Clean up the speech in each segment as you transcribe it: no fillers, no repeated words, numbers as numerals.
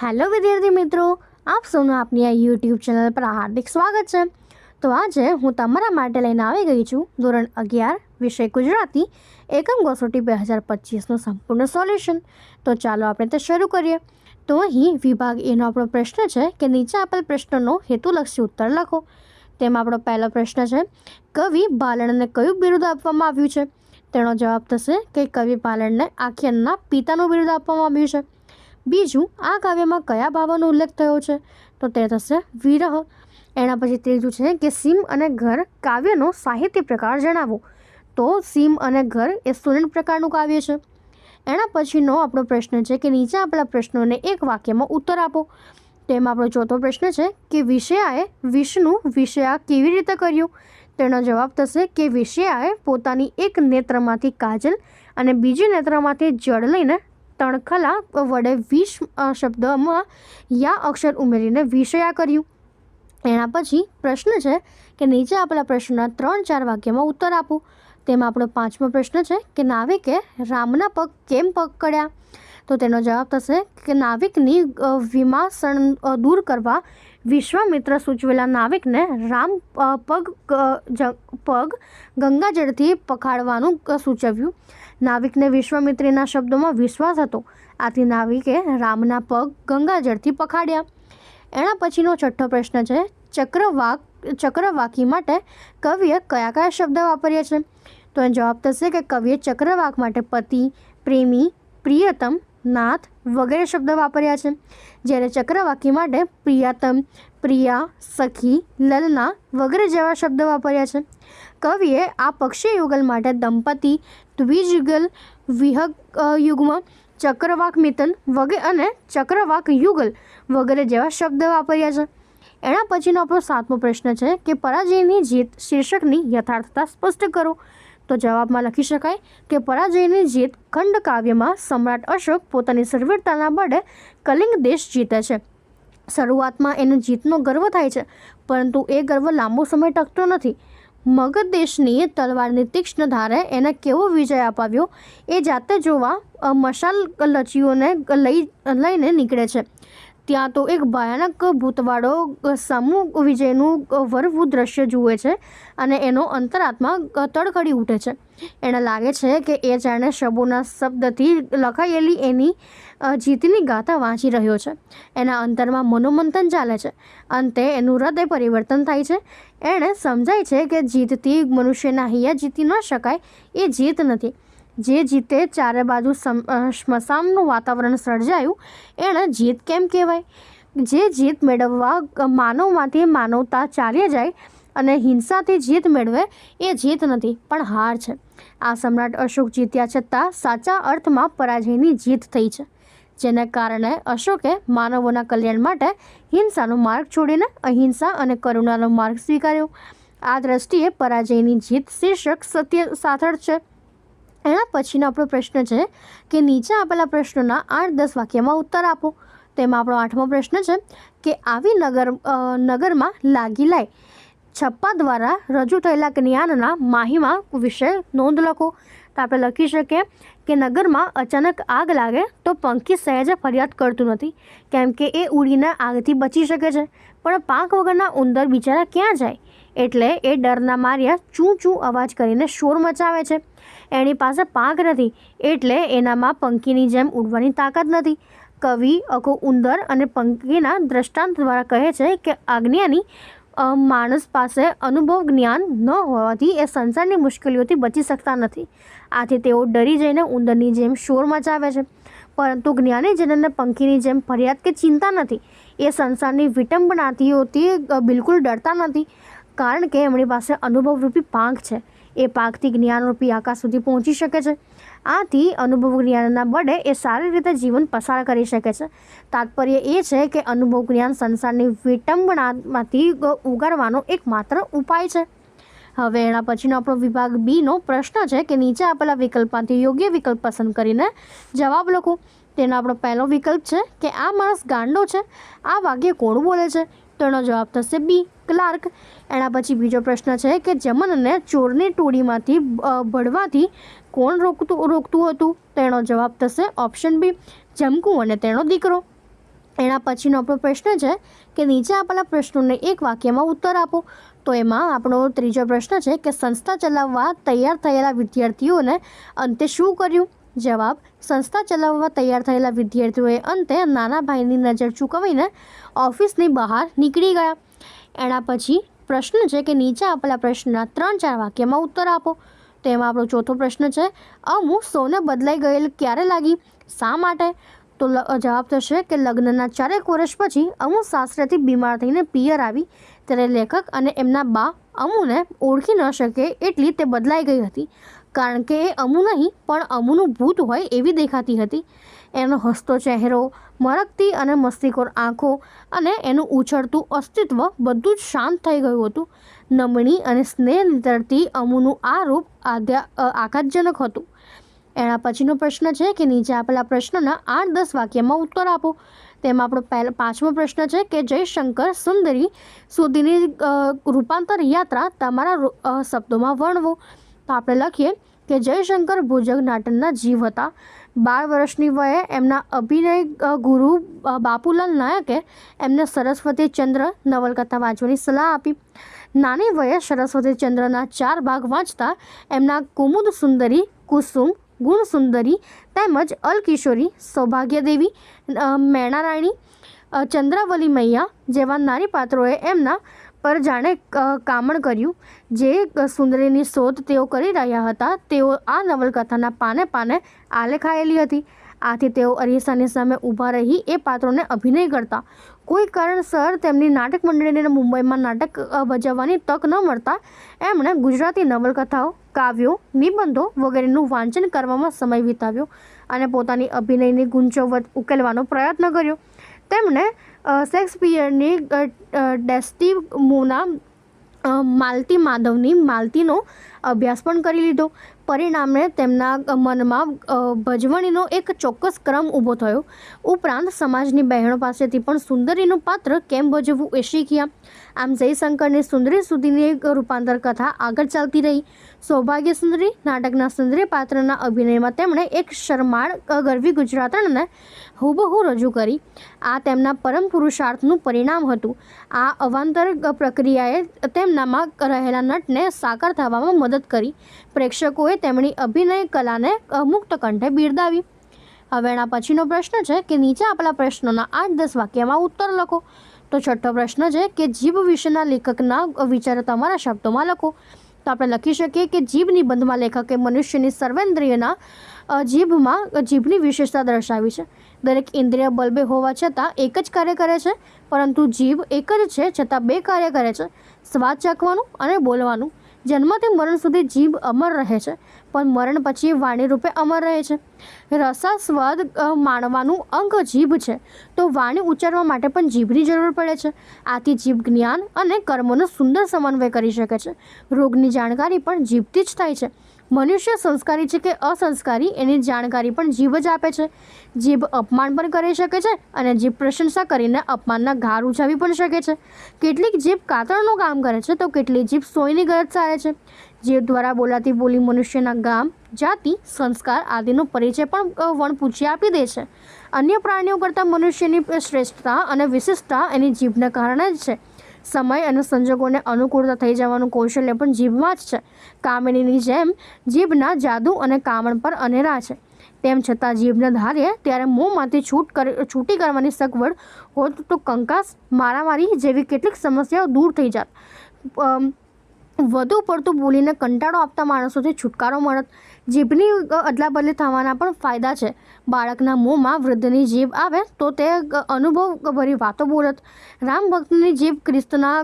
Hello વિદ્યાર્થી મિત્રો, આપ સૌનું આપની આ યુટ્યુબ ચેનલ પર હાર્દિક સ્વાગત છે। તો આજે હું તમારા માટે લઈને આવી ગઈ છું ધોરણ 11 વિષય ગુજરાતી એકમ કસોટી 2025નું સંપૂર્ણ સોલ્યુશન। તો ચાલો આપણે તે શરૂ કરીએ। તો અહીં વિભાગ એનો આપણો પ્રશ્ન છે કે નીચે આપેલ પ્રશ્નનો હેતુલક્ષી ઉત્તર લખો। તેમાં આપણો પહેલો પ્રશ્ન છે, કવિ ભાલણને કયું બિરુદ આપવામાં આવ્યું છે? તેનો જવાબ થશે કે કવિ ભાલણને આખ્યાનના પિતાનું બિરુદ આપવામાં આવ્યું છે। બીજું, આ કાવ્યમાં કયા ભાવોનો ઉલ્લેખ થયો છે? તો તે થશે વિરહ। એના પછી ત્રીજું છે કે સીમ અને ઘર કાવ્યનો સાહિત્ય પ્રકાર જણાવો। તો સીમ અને ઘર એ સ્ટુડન્ટ પ્રકારનું કાવ્ય છે। એના પછીનો આપણો પ્રશ્ન છે કે નીચે આપેલા પ્રશ્નોને એક વાક્યમાં ઉત્તર આપો। તેમાં આપણો ચોથો પ્રશ્ન છે કે વિષયાએ વિષનું વિષયા કેવી રીતે કર્યું? તેનો જવાબ થશે કે વિષયાએ પોતાની એક નેત્રમાંથી કાજલ અને બીજી નેત્રમાંથી જળ લઈને તણખલા વડે વિષ શબ્દમાં યા અક્ષર ઉમેરીને વિષયા કર્યું। એના પછી પ્રશ્ન છે કે નીચે આપેલા પ્રશ્નના 3-4 વાક્યમાં ઉત્તર આપો। તેમાં આપણો પાંચમો પ્રશ્ન છે કે નાવિકે રામના પગ કેમ પકડ્યા? તો તેનો જવાબ થશે કે નાવિકની વિમાસણ દૂર કરવા વિશ્વામિત્ર સૂચવેલા નાવિકને રામ પગ ગંગાજળથી પખાડવાનું સૂચવ્યું। નાવિકને વિશ્વામિત્રીના શબ્દોમાં વિશ્વાસ હતો, આથી નાવિકે રામના પગ ગંગાજળથી પખાડ્યા। એના પછીનો છઠ્ઠો પ્રશ્ન છે, ચક્રવાકી માટે કવિએ કયા કયા શબ્દ વાપર્યા છે? તો એનો જવાબ થશે કે કવિએ ચક્રવાક માટે પતિ, પ્રેમી, પ્રિયતમ, નાથ વગેરે શબ્દ વાપર્યા છે, જ્યારે ચક્રવાકી માટે પ્રિયતમ, પ્રિયા, સખી, લલના વગેરે જેવા શબ્દ વાપર્યા છે। કવિએ આ પક્ષી યુગલ માટે દંપતિ, દ્વિજયુગલ, વિહગ યુગ્મ, ચક્રવાક મિથન વગેરે અને ચક્રવાક યુગલ વગેરે જેવા શબ્દ વાપર્યા છે। એના પછીનો આપણો સાતમો પ્રશ્ન છે કે પરાજયની જીત શીર્ષકની યથાર્થતા સ્પષ્ટ કરો। તો જવાબમાં લખી શકાય કે પરાજયની જીત ખંડકાવ્યમાં સમ્રાટ અશોક પોતાની શૂરવીરતાના બળે કલિંગ દેશ જીતે છે। શરૂઆતમાં એને જીતનો ગર્વ થાય છે, પરંતુ એ ગર્વ લાંબો સમય ટકતો નથી। મગધ દેશની તલવારની તીક્ષ્ણ ધારે એને કેવો વિજય અપાવ્યો એ જાતે જોવા મશાલ લચીઓને લઈને નીકળે છે। ત્યાં તો એક ભયાનક ભૂતવાળો સમૂહ વિજયનું વરવું દ્રશ્ય જુએ છે અને એનો અંતરાત્મા તડખડી ઉઠે છે। એને લાગે છે કે એ જાણે શબોના શબ્દથી લખાયેલી એની જીતની ગાથા વાંચી રહ્યો છે। એના અંતરમાં મનોમંથન ચાલે છે। અંતે એનું હૃદય પરિવર્તન થાય છે। એણે સમજાય છે કે જીતથી મનુષ્યના હૈયા જીતી ન શકાય, એ જીત નથી। જે જીતે ચારે બાજુ સ્મશાનનું વાતાવરણ સર્જાયું એણે જીત કેમ કહેવાય? જે જીત મેળવવા માનવમાંથી માનવતા ચાલ્યા જાય અને હિંસાથી જીત મેળવે એ જીત નથી, પણ હાર છે। આ સમ્રાટ અશોક જીત્યા છતાં સાચા અર્થમાં પરાજયની જીત થઈ છે, જેને કારણે અશોકે માનવોના કલ્યાણ માટે હિંસાનો માર્ગ છોડીને અહિંસા અને કરુણાનો માર્ગ સ્વીકાર્યો। આ દ્રષ્ટિએ પરાજયની જીત શીર્ષક સત્ય સાર્થક છે। એના પછીનો આપણો પ્રશ્ન છે કે નીચે આપેલા પ્રશ્નોના 8-10 વાક્યમાં ઉત્તર આપો। તેમાં આપણો 8મો પ્રશ્ન છે કે આવી નગરમાં લાગી લાય છપ્પા દ્વારા રજૂ થયેલા જ્ઞાનના માહિમા વિશે નોંધ લખો। તો આપણે લખી શકીએ કે નગરમાં અચાનક આગ લાગે તો પંખી સહેજે ફરિયાદ કરતું નથી, કેમ કે એ ઉડીને આગથી બચી શકે છે, પણ પાંખ વગરના ઉંદર બિચારા ક્યાં જાય? એટલે એ ડરના માર્યા ચૂં ચૂં અવાજ કરીને શોર મચાવે છે। એની પાસે પાંખ નથી, એટલે એનામાં પંખીની જેમ ઉડવાની તાકાત નથી। કવિ અખો ઉંદર અને પંખીના દ્રષ્ટાંત દ્વારા કહે છે કે અજ્ઞાની માણસ પાસે અનુભવ જ્ઞાન ન હોવાથી એ સંસારની મુશ્કેલીઓથી બચી શકતા નથી, આથી તેઓ ડરી જઈને ઉંદરની જેમ શોર મચાવે છે। પરંતુ જ્ઞાની જનને પંખીની જેમ ફરિયાદ કે ચિંતા નથી। એ સંસારની વિટંબનાથીઓથી બિલકુલ ડરતા નથી, કારણ કે એમની પાસે અનુભવરૂપી પાંખ છે। એ પાંખથી જ્ઞાનરૂપી આકાશ સુધી પહોંચી શકે છે। આથી અનુભવ જ્ઞાનના બળે એ સારી રીતે જીવન પસાર કરી શકે છે। તાત્પર્ય એ છે કે અનુભવ જ્ઞાન સંસારની વિટંબનામાંથી ઉગારવાનો એકમાત્ર ઉપાય છે। હવે એના પછીનો આપણો વિભાગ બીનો પ્રશ્ન છે કે નીચે આપેલા વિકલ્પમાંથી યોગ્ય વિકલ્પ પસંદ કરીને જવાબ લખો। તેનો આપણો પહેલો વિકલ્પ છે કે આ માણસ ગાંડો છે, આ વાક્ય કોણ બોલે છે? તો એનો જવાબ થશે બી, ક્લાર્ક। એના પછી બીજો પ્રશ્ન છે કે જમનને ચોરની ટોળીમાંથી ભળવાથી કોણ રોકતું હતું? તો એનો જવાબ થશે ઓપ્શન બી, જમકુ અને તેનો દીકરો। એના પછીનો આપણો પ્રશ્ન છે કે નીચે આપેલા પ્રશ્નોને એક વાક્યમાં ઉત્તર આપો. તો એમાં આપણો ત્રીજો પ્રશ્ન છે કે સંસ્થા ચલાવવા તૈયાર થયેલા વિદ્યાર્થીઓને અંતે શું કર્યું? જવાબ: સંસ્થા ચલાવવા તૈયાર થયેલા વિદ્યાર્થીઓએ અંતે નાના ભાઈની નજર ચૂકવીને ઓફિસની બહાર નીકળી ગયા. એના પછી પ્રશ્ન છે કે નીચે આપેલા પ્રશ્નના 3-4 વાક્યમાં ઉત્તર આપો. તો એમાં આપણો ચોથો પ્રશ્ન છે અમુ સૌને બદલાઈ ગયેલ ક્યારે લાગી? શા માટે? તો જવાબ થશે કે લગ્નના 4 વર્ષ પછી અમુ સાસરેથી બીમાર થઈને પિયર આવી ત્યારે લેખક અને એમના બા અમુને ઓળખી ન શકે એટલી તે બદલાઈ ગઈ હતી, કારણ કે એ અમુ નહીં પણ અમુનું ભૂત હોય એવી દેખાતી હતી. એનો હસતો ચહેરો, મરકતી અને મસ્તીખોર આંખો અને એનું ઉછળતું અસ્તિત્વ બધું જ શાંત થઈ ગયું હતું. નમણી અને સ્નેહ નીતરતી અમુનું આ રૂપ આઘાતજનક હતું. એના પછીનો પ્રશ્ન છે કે નીચે આપેલા પ્રશ્નના 8-10 વાક્યમાં ઉત્તર આપો. તેમાં આપણો 5મો પ્રશ્ન છે કે જયશંકર સુંદરી સુધીની રૂપાંતર યાત્રા તમારા શબ્દોમાં વર્ણવો. તો આપણે લખીએ કે જયશંકર ભુજગ નાટકના જીવ હતા. 12 વર્ષની વયે એમના અભિનય ગુરુ બાપુલાલ નાયકે એમને સરસ્વતી ચંદ્ર નવલકથા વાંચવાની સલાહ આપી. નાની વયે સરસ્વતી ચંદ્રના 4 ભાગ વાંચતા એમના કુમુદ સુંદરી, કુસુમ, ગુણ સુંદરી તેમજ અલકિશોરી, સૌભાગ્યદેવી, મેણારાણી, ચંદ્રાવલી મૈયા જેવા નારી પાત્રોએ એમના પર જાણે કામણ કર્યું. જે સુંદરીની શોધ તેઓ કરી રહ્યા હતા તેઓ આ નવલકથાના પાને પાને આલેખાયેલી હતી. આથી તેઓ અરીસાની સામે ઊભા રહી એ પાત્રોને અભિનય કરતા. કોઈ કારણસર તેમની નાટક મંડળીને મુંબઈમાં નાટક ભજવવાની તક ન મળતા એમણે ગુજરાતી નવલકથાઓ, કાવ્યો, નિબંધો વગેરેનું વાંચન કરવામાં સમય વિતાવ્યો અને પોતાની અભિનયની ગૂંચો ઉકેલવાનો પ્રયત્ન કર્યો. તેમણે શેક્સપિયરની ડેસ્ટિમોના માલતી માધવની માલતીનો અભ્યાસ પણ કરી લીધો. પરિણામે તેમના મનમાં ભજવણીનો એક ચોક્કસ ક્રમ ઊભો થયો. ઉપરાંત સમાજની બહેનો પાસેથી પણ સુંદરીનું પાત્ર કેમ ભજવવું એ શીખ્યા. આમ જયશંકરની સુંદરી સુધીની રૂપાંતર કથા આગળ ચાલતી રહી. સૌભાગ્ય સુંદરી નાટકના સુંદરી પાત્રના અભિનયમાં તેમણે એક શરમાળ ગરવી ગુજરાતણને હુબહુ રજૂ કરી. આ તેમના પરમ પુરુષાર્થનું પરિણામ હતું. આ અવાંતર પ્રક્રિયાએ તેમનામાં રહેલા નટને સાકાર થવામાં મદદ કરી. પ્રેક્ષકોએ તેમની અભિનય કલાને મુક્ત કંઠે બિરદાવી. હવે એના પછીનો પ્રશ્ન છે કે નીચે આપેલા પ્રશ્નોના 8-10 વાક્યમાં ઉત્તર લખો. તો છઠ્ઠો પ્રશ્ન છે કે જીભ વિશેના લેખકના વિચારો તમારા શબ્દોમાં લખો. તો આપણે લખી શકીએ કે જીભ નિબંધમાં લેખકે મનુષ્યની સર્વેન્દ્રિયના જીભની વિશેષતા દર્શાવી છે. દરેક ઇન્દ્રિય બલબે હોવા છતાં એક જ કાર્ય કરે છે, પરંતુ જીભ એક જ છે છતાં 2 કાર્ય કરે છે: સ્વાદ ચાખવાનું અને બોલવાનું. જન્મથી મરણ સુધી જીભ અમર રહે છે, પણ મરણ પછી વાણી રૂપે અમર રહે છે. રસાસ્વાદ માણવાનું અંગ જીભ છે, તો વાણી ઉચ્ચારવા માટે પણ જીભની જરૂર પડે છે. આથી જીભ જ્ઞાન અને કર્મોનો સુંદર સમન્વય કરી શકે છે. રોગની જાણકારી પણ જીભથી જ થાય છે. મનુષ્ય સંસ્કારી છે કે અસંસ્કારી એની જાણકારી પણ જીભ જ આપે છે. જીભ અપમાન પણ કરી શકે છે અને જીભ પ્રશંસા કરીને અપમાનના ઘાર ઉછાવી પણ શકે છે. કેટલીક જીભ કાતરનું કામ કરે છે તો કેટલીક જીભ સોયની ગરજ સારે છે. જીભ દ્વારા બોલાતી બોલી મનુષ્યના ગામ, જાતિ, સંસ્કાર આદિનો પરિચય પણ વણપૂછીએ આપી દે છે. અન્ય પ્રાણીઓ કરતાં મનુષ્યની શ્રેષ્ઠતા અને વિશિષ્ટતા એની જીભને કારણે જ છે. સમય અને સંજોગોને અનુકૂળતા થઈ જવાનું કૌશલ્ય પણ જીભમાં જ છે. કામિનીની જેમ જીભના જાદુ અને કામણ પર અનેરા છે. તેમ છતાં જીભને ધારીએ ત્યારે મોંમાંથી છૂટી કરવાની સગવડ હોત તો કંકાસ, મારામારી જેવી કેટલીક સમસ્યાઓ દૂર થઈ જાત. વધુ પડતું બોલીને કંટાળો આપતા માણસોથી છુટકારો મળત. જીભની અદલાબદલી થવાના પણ ફાયદા છે. બાળકના મોંમાં વૃદ્ધની જીભ આવે તો તે અનુભવભરી વાતો બોલત. રામ ભક્તની જીભ ક્રિસ્તના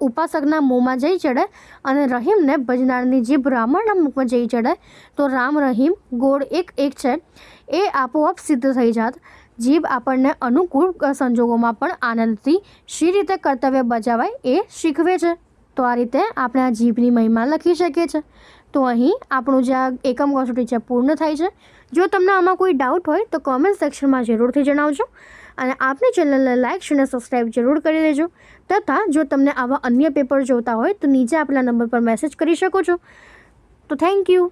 ઉપાસકના મોંમાં જઈ ચડે અને રહીમને ભજનારની જીભ રાવણના મુખમાં જઈ ચડે તો રામ રહીમ ગોળ એક છે એ આપોઆપ સિદ્ધ થઈ જાત. જીભ આપણને અનુકૂળ સંજોગોમાં પણ આનંદથી શી રીતે કર્તવ્ય બજાવાય એ શીખવે છે. તો આ રીતે આપણે આ જીભની મહિમા લખી શકીએ છીએ. તો અહીં આપણું જે આ એકમ કસોટી છે પૂર્ણ થાય છે. જો તમને આમાં કોઈ ડાઉટ હોય તો કોમેન્ટ સેક્શનમાં જરૂરથી જણાવજો અને આપની ચેનલને લાઇક અને સબસ્ક્રાઈબ જરૂર કરી દેજો. તથા જો તમને આવા અન્ય પેપર જોતા હોય તો નીચે આપેલા નંબર પર મેસેજ કરી શકો છો. તો થેન્ક યુ.